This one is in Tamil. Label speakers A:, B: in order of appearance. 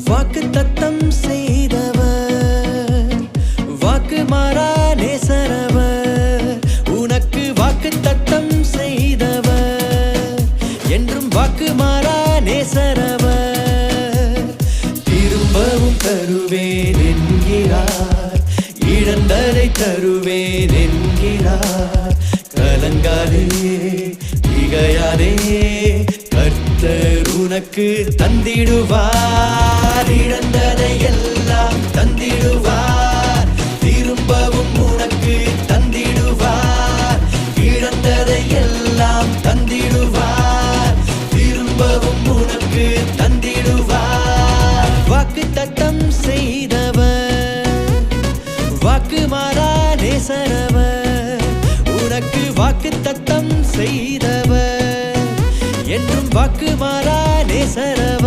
A: வாக்கு தத்தம் செய்தவர், வாக்கு மாறா நேசரவர். உனக்கு வாக்கு தத்தம் செய்தவர், என்றும் வாக்கு மாறா நேசரவர். திரும்பவும் தருவேன் என்கிறார், இழந்ததை தருவேன் என்கிறார். கலங்காதே திகையாதே, கர்த்தர் உனக்கு தந்திடுவார். இழந்ததை எல்லாம் தந்திடுவார், திரும்பவும் உனக்கு தந்திடுவார். இழந்ததை எல்லாம் தந்திடுவார், திரும்பவும் உனக்கு தந்திடுவார். வாக்கு தத்தம் செய்தவர், வாக்கு மாறா நேசரவர். உனக்கு வாக்கு தத்தம் செய்தவர், என்றும் வாக்கு மாறா நேசரவர்.